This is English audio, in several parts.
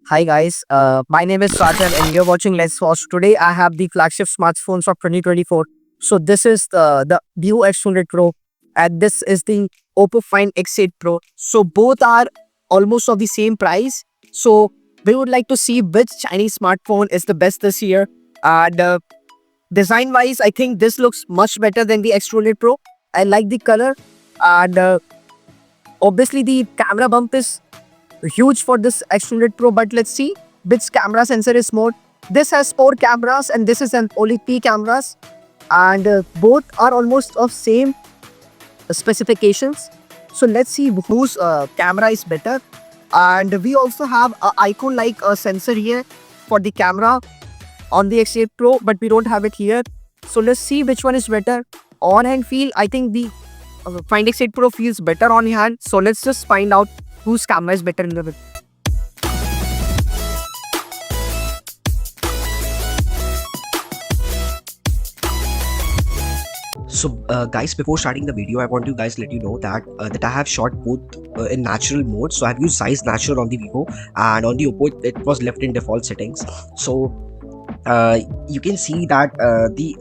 Hi guys, my name is Sajan and you're watching Let's Watch. Today I have the flagship smartphones of 2024. So this is the Vivo X200 Pro and this is the Oppo Find X8 Pro. So both are almost of the same price. So we would like to see which Chinese smartphone is the best this year. And design wise, I think this looks much better than the X200 Pro. I like the color and obviously the camera bump is huge for this X200 Pro, but let's see which camera sensor is more. This has four cameras and this is an OLED cameras, and both are almost of same specifications. So let's see whose camera is better. And we also have a icon like a sensor here for the camera on the X8 Pro, but we don't have it here. So let's see which one is better. On hand feel, I think the Find X8 Pro feels better on hand. So let's just find out whose camera is better in the. So guys, before starting the video, I want to guys let you know that I have shot both in natural mode. So I've used size natural on the Vivo, and on the Oppo it was left in default settings. So you can see that the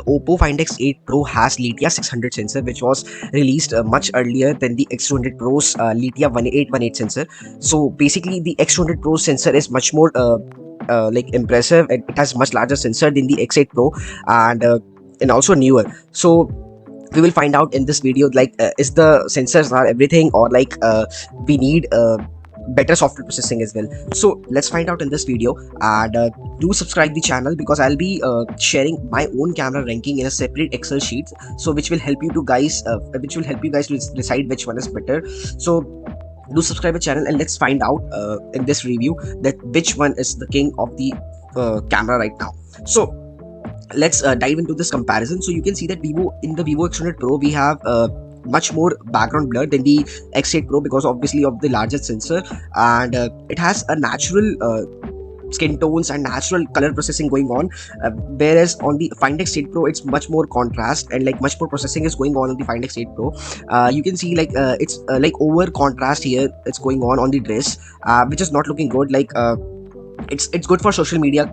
Oppo Find X8 Pro has Litia 600 sensor, which was released much earlier than the X200 Pro's Litia 1818 sensor. So basically, the X200 Pro sensor is much more like impressive. It has much larger sensor than the X8 Pro, and also newer. So we will find out in this video, like is the sensors are everything, or like we need better software processing as well. So let's find out in this video, and do subscribe the channel, because I'll be sharing my own camera ranking in a separate Excel sheet, so which will help you to guys to decide which one is better. So do subscribe the channel, and let's find out in this review that which one is the king of the camera right now. So let's dive into this comparison. So you can see that in the Vivo X100 Pro we have much more background blur than the X8 Pro, because obviously of the largest sensor, and it has a natural skin tones and natural color processing going on, whereas on the Find X8 Pro it's much more contrast, and like much more processing is going on the Find X8 Pro. You can see like it's like over contrast here, it's going on the dress, which is not looking good. Like it's good for social media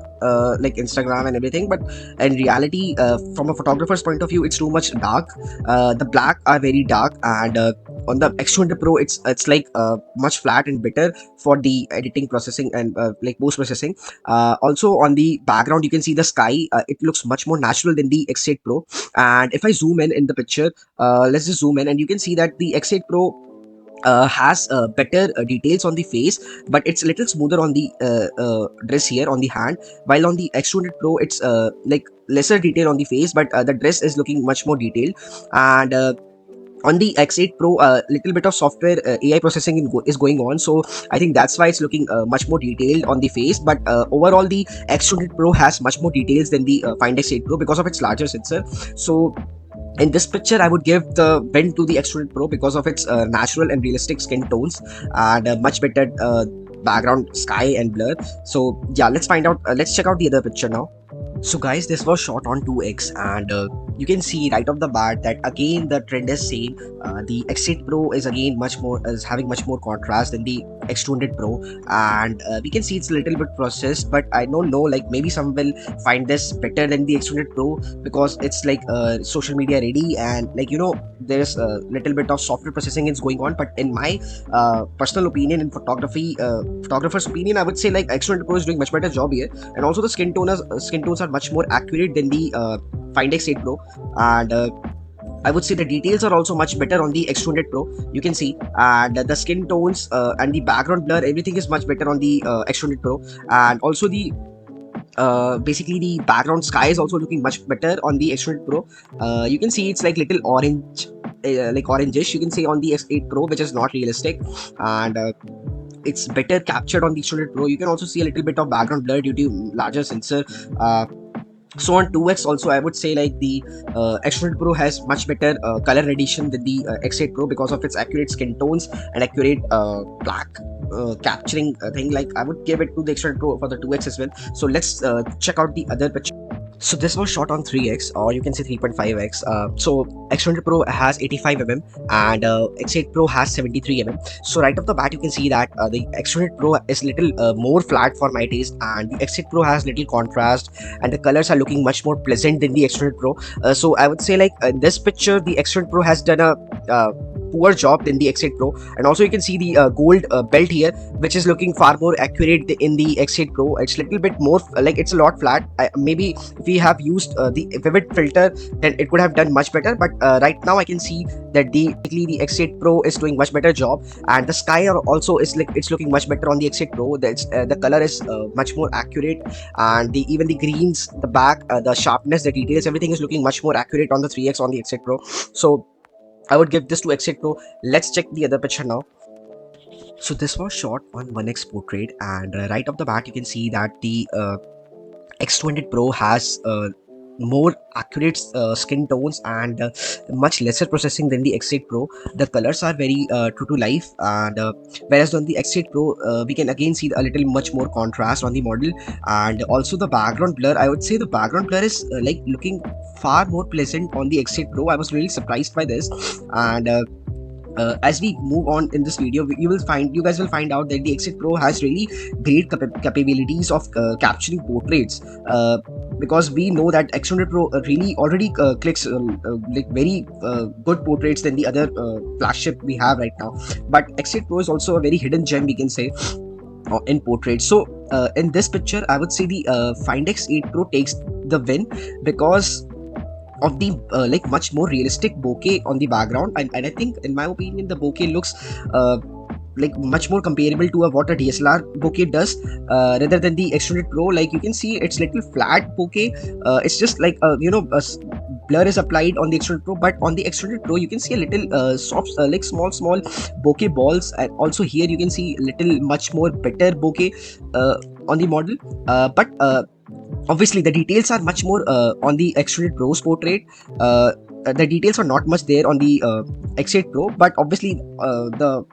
like Instagram and everything, but in reality, from a photographer's point of view, it's too much dark. The black are very dark, and on the X200 Pro it's like much flat and better for the editing processing and like post processing. Also on the background you can see the sky, it looks much more natural than the X8 Pro. And if I zoom in the picture, let's just zoom in, and you can see that the X8 Pro has better details on the face, but it's a little smoother on the dress here on the hand, while on the X200 Pro it's like lesser detail on the face, but the dress is looking much more detailed. And on the X8 Pro, a little bit of software AI processing is going on, so I think that's why it's looking much more detailed on the face. But overall, the X200 Pro has much more details than the Find X8 Pro because of its larger sensor. So in this picture, I would give the win to the X200 Pro because of its natural and realistic skin tones, and much better background sky and blur. So yeah, let's find out. Let's check out the other picture now. So guys, this was shot on 2x, and you can see right off the bat that again the trend is same. The X8 Pro is again is having much more contrast than the X200 Pro, and we can see it's a little bit processed, but I don't know, like maybe some will find this better than the X200 Pro because it's like social media ready, and like there's a little bit of software processing is going on. But in my personal opinion, in photographer's opinion, I would say like X200 Pro is doing much better job here, and also the skin tones are much more accurate than the Find X8 Pro, and I would say the details are also much better on the X200 Pro. You can see, and the skin tones and the background blur, everything is much better on the X200 Pro, and also the basically the background sky is also looking much better on the X200 Pro. You can see it's like little orange, like orangish. You can see on the X8 Pro, which is not realistic, and it's better captured on the X200 Pro. You can also see a little bit of background blur due to larger sensor. So on 2x also, I would say like the X200 Pro has much better color addition than the X8 Pro because of its accurate skin tones and accurate black capturing thing. Like I would give it to the X200 Pro for the 2x as well. So let's check out the other picture. So this was shot on 3x, or you can say 3.5x. So X200 Pro has 85 and X8 Pro has 73 So right off the bat, you can see that the X200 Pro is little more flat for my taste, and the X8 Pro has little contrast, and the colors are looking much more pleasant than the X200 Pro. So I would say, like, in this picture, the X200 Pro has done a poor job than the X8 Pro. And also you can see the gold belt here, which is looking far more accurate in the X8 Pro. It's little bit more like it's a lot flat. Maybe if we have used the vivid filter, then it would have done much better. But right now I can see that the X8 Pro is doing much better job, and the sky also is like it's looking much better on the X8 Pro. The color is much more accurate, and even the greens, the back, the sharpness, the details, everything is looking much more accurate on the 3x on the X8 Pro. So I would give this to X8 Pro. Let's check the other picture now. So this was shot on 1x portrait, and right off the bat you can see that the X200 Pro has more accurate skin tones and much lesser processing than the X8 Pro. The colors are very true to life, and whereas on the X8 Pro we can again see a little much more contrast on the model, and also the background blur. I would say the background blur is like looking far more pleasant on the X8 Pro. I was really surprised by this, and as we move on in this video, you guys will find out that the X8 Pro has really great capabilities of capturing portraits, because we know that X200 Pro really already clicks like very good portraits than the other flagship we have right now. But X8 Pro is also a very hidden gem, we can say, in portraits. So in this picture I would say the Find X8 Pro takes the win because of the like much more realistic bokeh on the background, and I think, in my opinion, the bokeh looks like much more comparable to what a DSLR bokeh does, rather than the X200 Pro. Like, you can see it's little flat bokeh. It's just like blur is applied on the X200 Pro, but on the X200 Pro you can see a little soft, like small bokeh balls, and also here you can see little much more better bokeh on the model, but obviously the details are much more on the X200 Pro's portrait. The details are not much there on the X8 Pro, but obviously the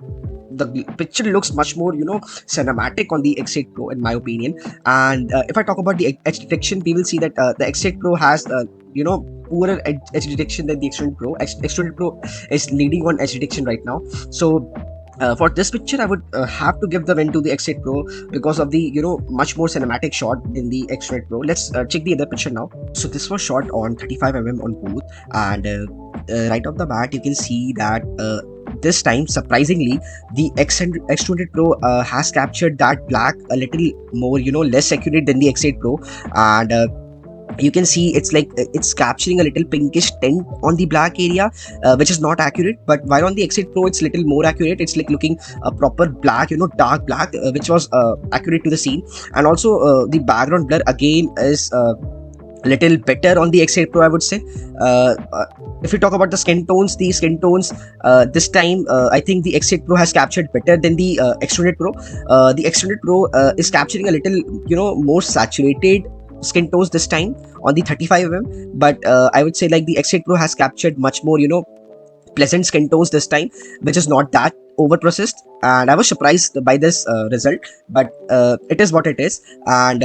picture looks much more cinematic on the X8 Pro, in my opinion. And if I talk about the edge detection, we will see that the X8 Pro has poorer edge detection than the X200 Pro. X200 Pro is leading on edge detection right now. So for this picture I would have to give the win to the X8 Pro because of the much more cinematic shot in the X200 Pro. Let's check the other picture now. So this was shot on 35mm on both, and right off the bat you can see that this time, surprisingly, the X200 Pro has captured that black a little more less accurate than the X8 Pro, and you can see it's like it's capturing a little pinkish tint on the black area, which is not accurate. But while on the X8 Pro it's little more accurate, it's like looking a proper black, dark black, which was accurate to the scene. And also the background blur again is little better on the X8 Pro, I would say. If we talk about the skin tones, this time I think the X8 Pro has captured better than the X200 Pro. The X200 Pro is capturing a little more saturated skin tones this time on the 35mm, but I would say like the X8 Pro has captured much more pleasant skin tones this time, which is not that over processed, and I was surprised by this result, but it is what it is. And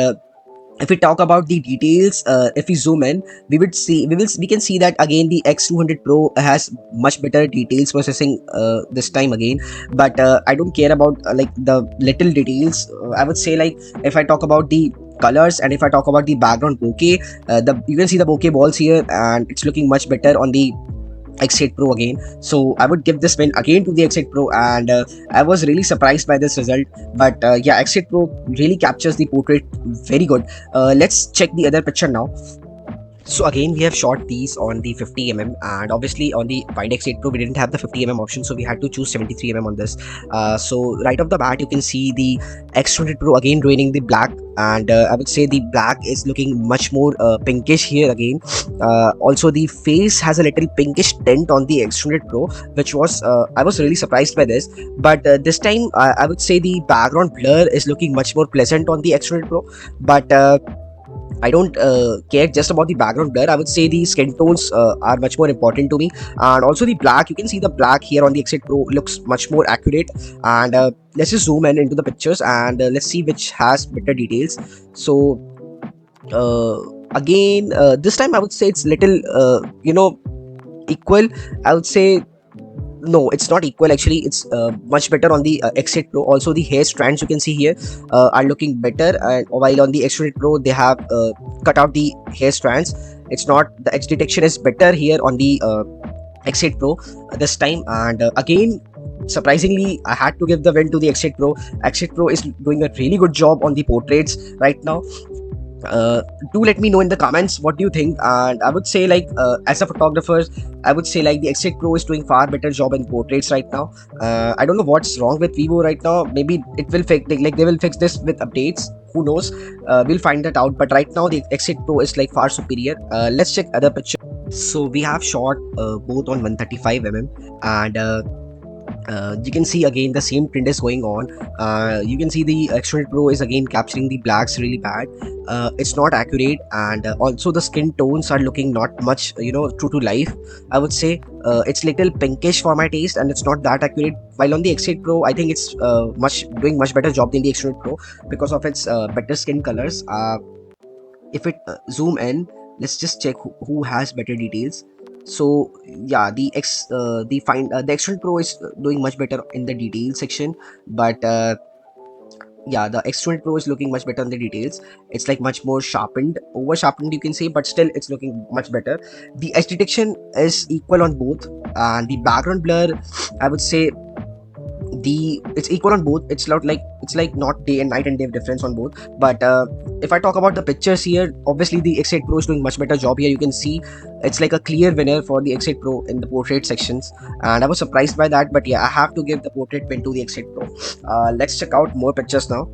if we talk about the details, if we zoom in, we can see that again the X200 Pro has much better details processing this time again. But I don't care about like the little details. I would say, like, if I talk about the colors and if I talk about the background bokeh, you can see the bokeh balls here, and it's looking much better on the X8 Pro again. So I would give this win again to the X8 Pro, and I was really surprised by this result. But yeah, X8 Pro really captures the portrait very good. Let's check the other picture now. So again, we have shot these on the 50mm, and obviously on the Find X8 Pro we didn't have the 50mm option, so we had to choose 73mm on this. So right off the bat you can see the X200 Pro again ruining the black, and I would say the black is looking much more pinkish here again. Also the face has a little pinkish tint on the X200 Pro, which was I was really surprised by this. But this time I would say the background blur is looking much more pleasant on the X200 Pro, but I don't care just about the background blur. I would say the skin tones are much more important to me, and also the black. You can see the black here on the X8 Pro looks much more accurate. And let's just zoom in into the pictures, and let's see which has better details. So Again, this time I would say it's little equal. I would say no, it's not equal actually. It's much better on the X8 Pro. Also the hair strands you can see here are looking better, and while on the X8 Pro they have cut out the hair strands. It's not, the edge detection is better here on the X8 Pro this time. And again, surprisingly, I had to give the win to the X8 Pro. X8 Pro is doing a really good job on the portraits right now. Do let me know in the comments what do you think. And I would say, like, as a photographer, I would say like the X8 Pro is doing far better job in portraits right now. I don't know what's wrong with Vivo right now. Maybe it will fix, like they will fix this with updates, who knows. We'll find that out, but right now the X8 Pro is like far superior. Let's check other picture. So we have shot both on 135mm, and you can see again the same trend is going on. You can see the X100 Pro is again capturing the blacks really bad. It's not accurate, and also the skin tones are looking not much true to life. I would say it's little pinkish for my taste, and it's not that accurate. While on the X8 Pro, I think it's doing much better job than the X100 Pro because of its better skin colors. If it zoom in, let's just check who has better details. So yeah, the X100 Pro is doing much better in the details section, but yeah, the X100 Pro is looking much better in the details. It's like much more sharpened, over sharpened you can say, but still it's looking much better. The edge detection is equal on both, and the background blur, I would say it's equal on both. It's like not day and night and day difference on both. But if I talk about the pictures here, obviously the X8 Pro is doing much better job here. You can see it's like a clear winner for the X8 Pro in the portrait sections, and I was surprised by that. But yeah, I have to give the portrait win to the X8 Pro. Let's check out more pictures now.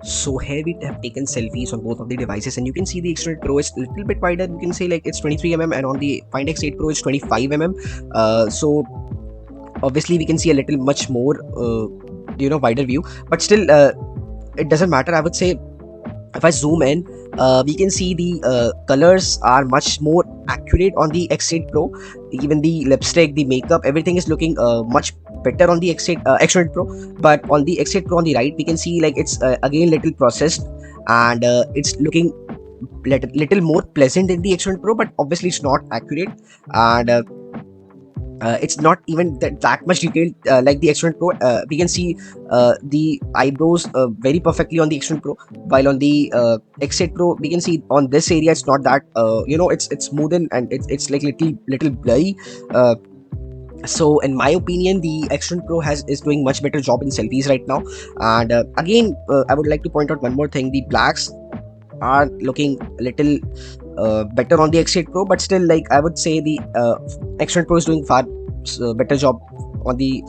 So here we have taken selfies on both of the devices, and you can see the X100 Pro is a little bit wider. You can say like it's 23mm, and on the Find X8 Pro it's 25mm. So obviously we can see a little much more wider view, but still it doesn't matter. I would say if I zoom in, we can see the colors are much more accurate on the X8 Pro. Even the lipstick, the makeup, everything is looking much better on the X100 Pro. But on the X8 Pro on the right, we can see like it's again little processed, and it's looking little more pleasant in the X100 Pro, but obviously it's not accurate. And it's not even that much detailed like the X100 Pro. We can see the eyebrows very perfectly on the X100 Pro, while on the X8 Pro we can see on this area it's not that it's smoothened, and it's like little blurry. So in my opinion, the X100 Pro is doing much better job in selfies right now. And again, I would like to point out one more thing. The blacks are looking a little better on the X8 Pro, but still, like, I would say the X100 Pro is doing far better job on the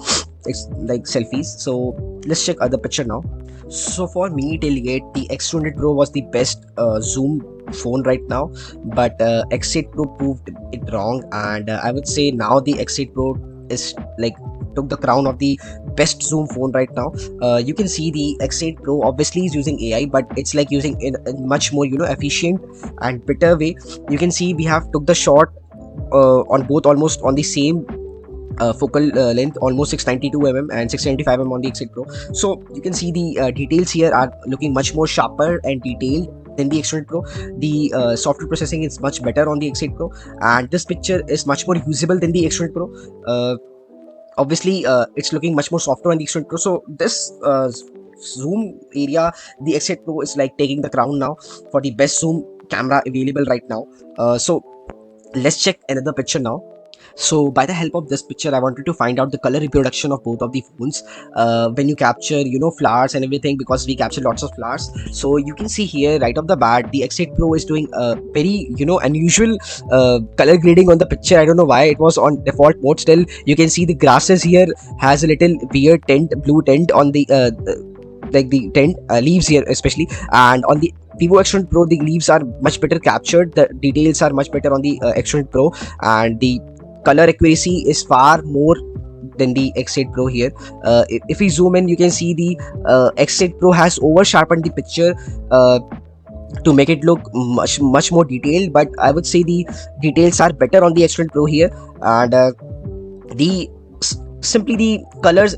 selfies. So let's check other picture now. So for me, till yet, the X200 Pro was the best zoom phone right now, but X8 Pro proved it wrong, and I would say now the X8 Pro is like took the crown of the best zoom phone right now. You can see the X8 Pro obviously is using AI, but it's like using in a much more efficient and better way. You can see we have took the shot on both almost on the same focal length, almost 692mm and 695mm on the X8 Pro. So you can see the details here are looking much more sharper and detailed than the X100 Pro. The software processing is much better on the X8 Pro, and this picture is much more usable than the X100 Pro. Obviously it's looking much more softer on the X100 Pro. So this zoom area, the X8 Pro is like taking the crown now for the best zoom camera available right now. So let's check another picture now. So by the help of this picture, I wanted to find out the color reproduction of both of the phones when you capture flowers and everything, because we capture lots of flowers. So you can see here right off the bat, the X8 Pro is doing a very unusual color grading on the picture. I don't know why it was on default mode. Still you can see the grasses here has a little weird tint, blue tint on the like the tint leaves here especially, and on the Vivo X100 Pro the leaves are much better captured. The details are much better on the X100 Pro, and the color accuracy is far more than the X8 Pro here. If we zoom in, you can see the X8 Pro has over sharpened the picture to make it look much more detailed, but I would say the details are better on the X100 Pro here, and simply the colors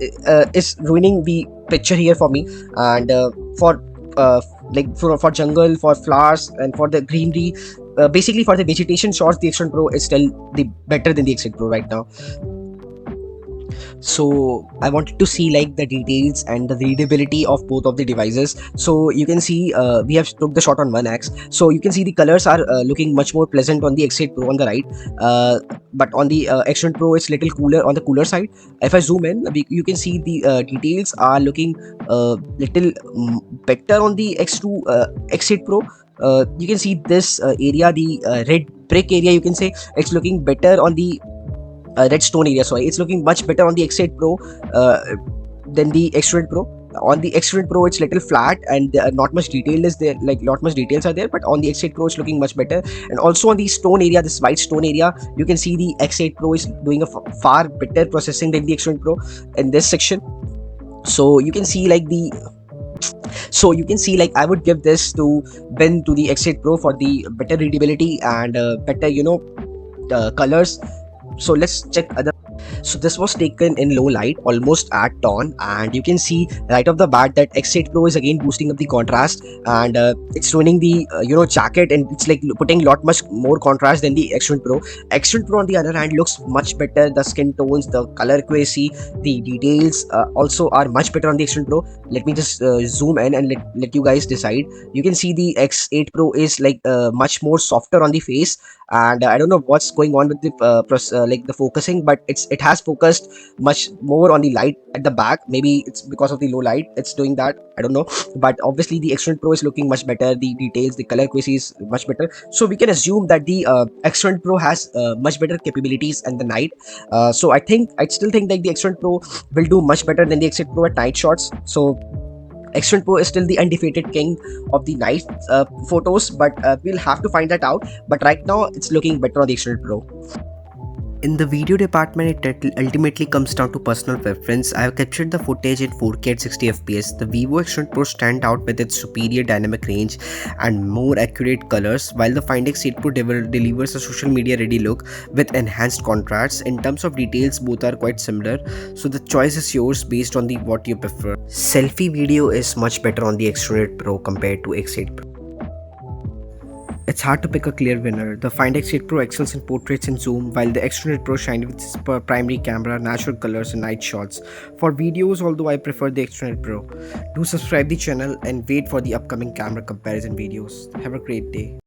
is ruining the picture here for me, and for like for jungle, for flowers, and for the greenery, basically for the vegetation shots, the X1 Pro is still the better than the X8 Pro right now. So I wanted to see like the details and the readability of both of the devices. So you can see we have took the shot on 1x, so you can see the colors are looking much more pleasant on the X8 Pro on the right, but on the X1 Pro it's little cooler on the cooler side. If I zoom in, you can see the details are looking little better on the X8 Pro. You can see this area, the red brick area, you can say it's looking better on the redstone area. Sorry, it's looking much better on the X8 Pro than the X1 Pro. On the X1 Pro, it's little flat and not much detail is there. Like not much details are there, but on the X8 Pro, it's looking much better. And also on the stone area, this white stone area, you can see the X8 Pro is doing a far better processing than the X1 Pro in this section. So you can see like I would give this to Ben to the X8 Pro for the better readability and better colors. So let's check other. So this was taken in low light, almost at dawn, and you can see right off the bat that X8 Pro is again boosting up the contrast, and it's ruining the jacket, and it's like putting lot much more contrast than the X1 Pro. X1 Pro on the other hand looks much better. The skin tones, the color accuracy, the details also are much better on the X1 Pro. Let me just zoom in and let you guys decide. You can see the X8 Pro is like much more softer on the face, and I don't know what's going on with the like the focusing, but it has focused much more on the light at the back. Maybe it's because of the low light it's doing that, I don't know. But obviously the X1 Pro is looking much better. The details, the color accuracy is much better, so we can assume that the X1 Pro has much better capabilities in the night. So I still think that the X1 Pro will do much better than the X8 Pro at night shots. So X1 Pro is still the undefeated king of the night photos, but we'll have to find that out. But right now, it's looking better on the X1 Pro. In the video department, it ultimately comes down to personal preference. I have captured the footage in 4K at 60 FPS. The Vivo X1 Pro stand out with its superior dynamic range and more accurate colors, while the Find X8 Pro delivers a social media ready look with enhanced contrast. In terms of details, both are quite similar, so the choice is yours based on what you prefer. Selfie video is much better on the X1 Pro compared to X8 Pro. It's hard to pick a clear winner. The Find X8 Pro excels in portraits and zoom, while the X1 Pro shines with its primary camera, natural colors and night shots. For videos, although I prefer the X1 Pro. Do subscribe the channel and wait for the upcoming camera comparison videos. Have a great day.